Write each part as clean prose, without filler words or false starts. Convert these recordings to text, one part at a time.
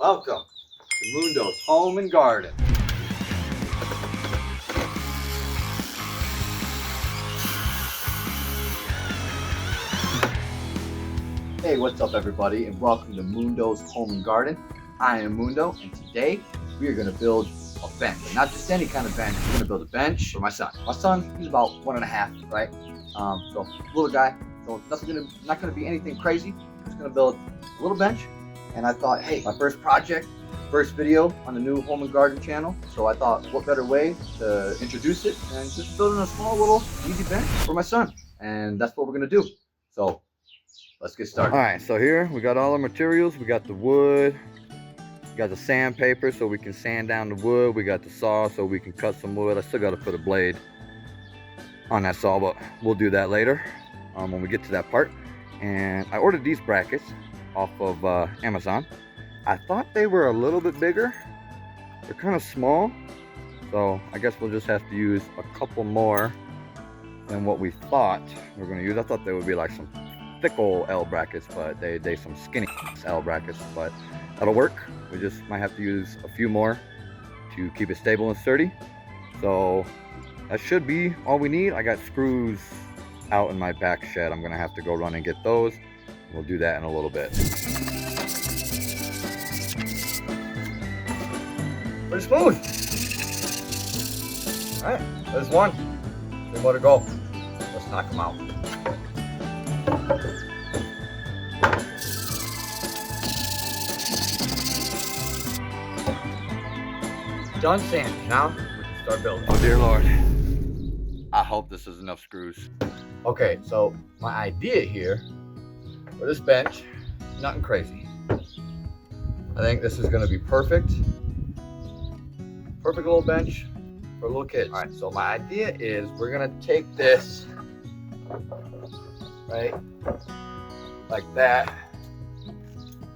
Welcome to Moondoe's Home and Garden. Hey, what's up everybody, and welcome to Moondoe's Home and Garden. I am Moondoe, and today we are going to build a bench. Not just any kind of bench, we're going to build a bench for my son. My son, he's about 1.5, right? So little guy, so not going to be anything crazy. I'm just going to build a little bench, and I thought, hey, my first project, first video on the new Home and Garden channel. So I thought, what better way to introduce it and just building a small little easy bench for my son. And that's what we're going to do. So let's get started. All right, so here we got all the materials. We got the wood, we got the sandpaper so we can sand down the wood. We got the saw so we can cut some wood. I still got to put a blade on that saw, but we'll do that later when we get to that part. And I ordered these brackets off of Amazon. I thought they were a little bit bigger. They're kind of small, so I guess we'll just have to use a couple more than what we thought we were going to use. I thought they would be like some thick old L brackets, but they some skinny L brackets, but that'll work. We just might have to use a few more to keep it stable and sturdy. So that should be all we need. I got screws out in my back shed. I'm gonna have to go run and get those. We'll do that in a little bit. Pretty smooth. All right, there's one. There's more to go. Let's knock them out. Done sanding. Now we can start building. Oh dear Lord. I hope this is enough screws. Okay, so my idea here for this bench, nothing crazy. I think this is gonna be perfect. Perfect little bench for little kids. All right, so my idea is we're gonna take this, right, like that.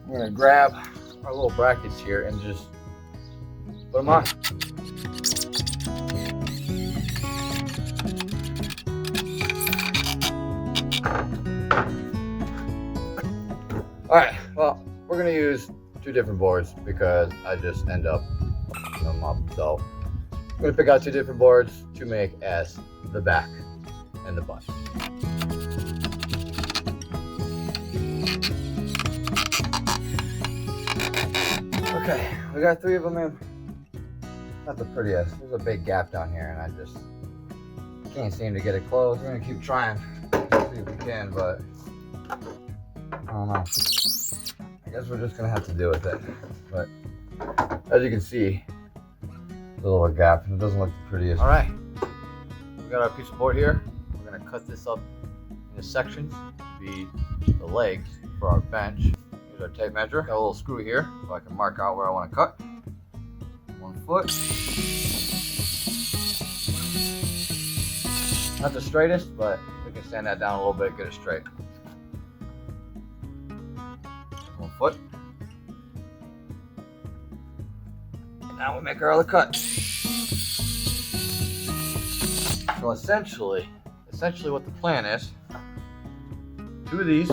We're gonna grab our little brackets here and just put them on. All right, well, we're gonna use 2 different boards because I just end up putting them up. So I'm gonna pick out 2 different boards to make as the back and the butt. Okay, we got 3 of them in. Not the prettiest. There's a big gap down here and I just can't seem to get it closed. We're gonna keep trying, see if we can, but I don't know. I guess we're just gonna have to deal with it. But as you can see, there's a little gap and it doesn't look the prettiest. All right, we got our piece of board here. We're gonna cut this up into sections to be the legs for our bench. Here's our tape measure. Got a little screw here so I can mark out where I want to cut. 1 foot. Not the straightest, but we can sand that down a little bit, get it straight. 1 foot. Now we make our other cut. So essentially what the plan is, 2 of these.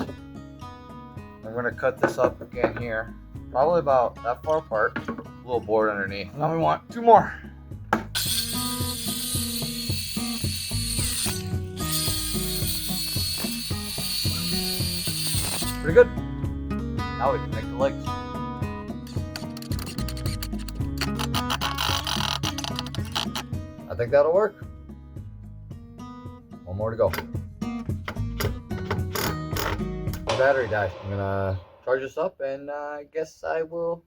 We're gonna cut this up again here, probably about that far apart. A little board underneath. Now we want 2 more. Pretty good. Now we can make the legs. I think that'll work. 1 more to go. The battery died. I'm gonna charge this up and I guess I will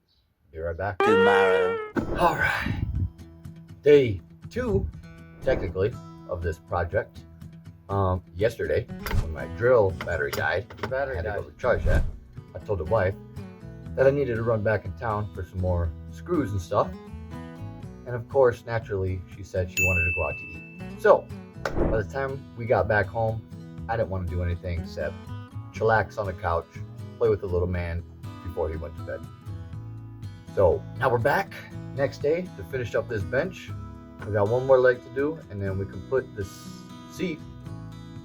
be right back. Tomorrow. All right. Day 2, technically, of this project. Yesterday, when my drill battery died, I had to go recharge that. I told the wife that I needed to run back in town for some more screws and stuff. And of course, naturally, she said she wanted to go out to eat. So, by the time we got back home, I didn't want to do anything except chillax on the couch, play with the little man before he went to bed. So now we're back next day to finish up this bench. We got 1 more leg to do, and then we can put this seat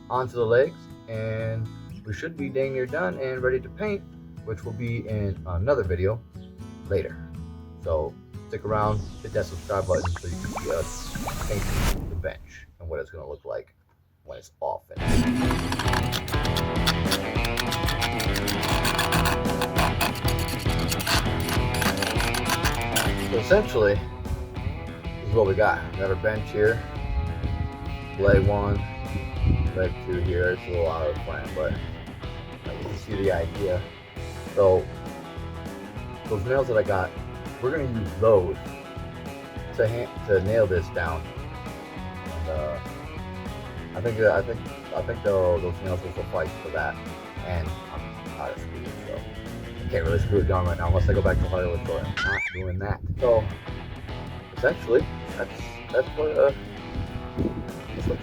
onto the legs, and we should be dang near done and ready to paint, which will be in another video. later. So stick around, hit that subscribe button so you can see us painting the bench and what it's going to look like when it's all finished. So essentially, this is what we got. We got our bench here, leg 1, leg 2 here. It's a little out of the plan, but you can see the idea. So those nails that I got, we're gonna use those to nail this down. And I think those nails will suffice for that. And I'm out of screws, so I can't really screw it down right now unless I go back to Hollywood. So I'm not doing that. So essentially, that's what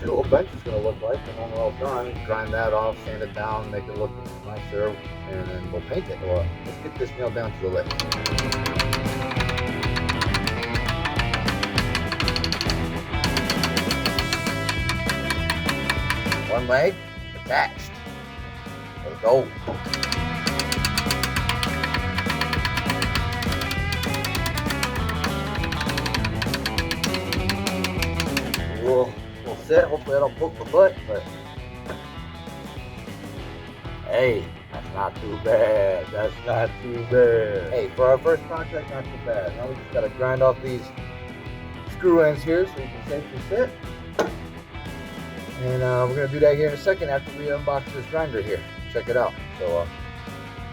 your little bench is gonna look like. And when we're all done, grind that off, sand it down, make it look nicer, and then we'll paint it. Well, let's get this nail down to the lip. One leg attached. Let's go. We'll sit. Hopefully I don't poke my butt, but hey, that's not too bad. That's not too bad. Hey, for our first project, not too bad. Now we just gotta grind off these screw ends here so you can safely sit. And we're gonna do that here in a second after we unbox this grinder here. Check it out. So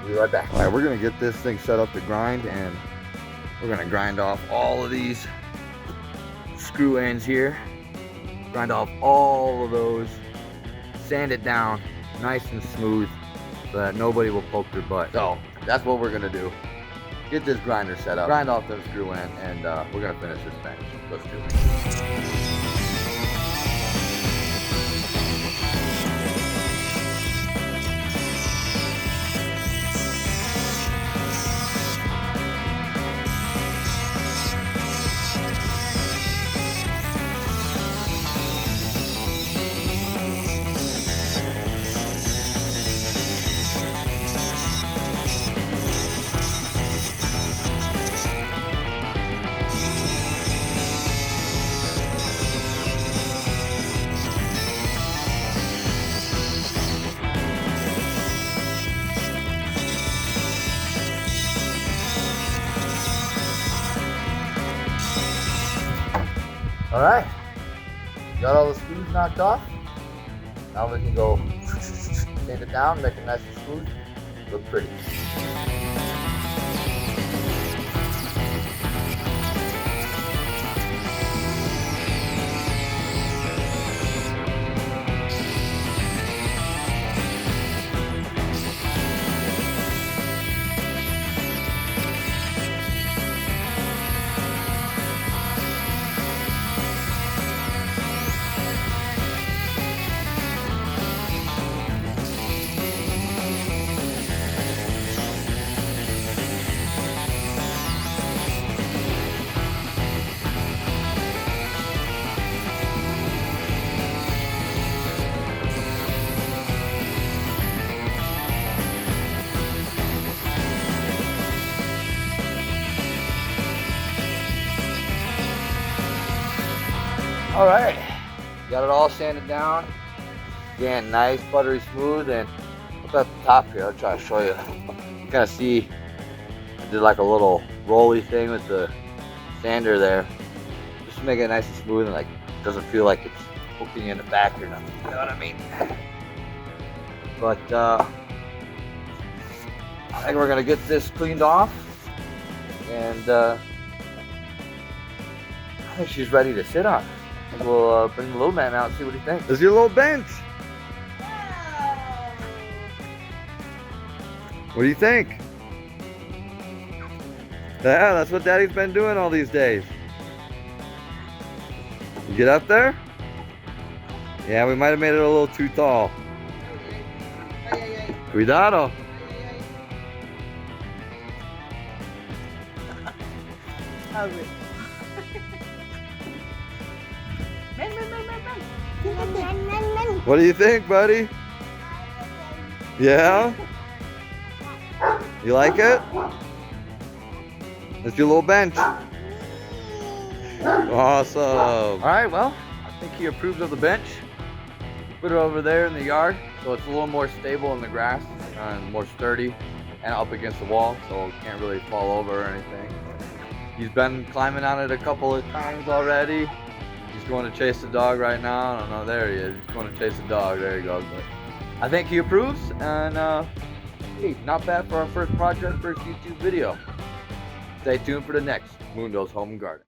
we'll be right back. All right, we're gonna get this thing set up to grind, and we're gonna grind off all of these screw ends here. Grind off all of those, sand it down nice and smooth so that nobody will poke their butt. So that's what we're gonna do. Get this grinder set up, grind off those screw ends, and we're gonna finish this bench. Let's do it. All right, got all the screws knocked off. Now we can go sand it down, make it nice and smooth, look pretty. All right, got it all sanded down. Again, nice, buttery smooth, and up at the top here, I'll try to show you. You kind of see, I did like a little rolly thing with the sander there, just to make it nice and smooth and like doesn't feel like it's poking you in the back or nothing. You know what I mean? But I think we're gonna get this cleaned off, and I think she's ready to sit on. We'll bring the little man out and see what he thinks. This is your little bench. What do you think? Yeah, that's what Daddy's been doing all these days. You get up there? Yeah, we might have made it a little too tall. Cuidado. What do you think, buddy? Yeah? You like it? It's your little bench. Awesome. All right, well, I think he approves of the bench. Put it over there in the yard so it's a little more stable in the grass and more sturdy and up against the wall so it can't really fall over or anything. He's been climbing on it a couple of times already. He's going to chase the dog right now. I don't know, there he is. He's going to chase the dog. There he goes. But I think he approves, and hey, not bad for our first project, first YouTube video. Stay tuned for the next Moondoe's Home and Garden.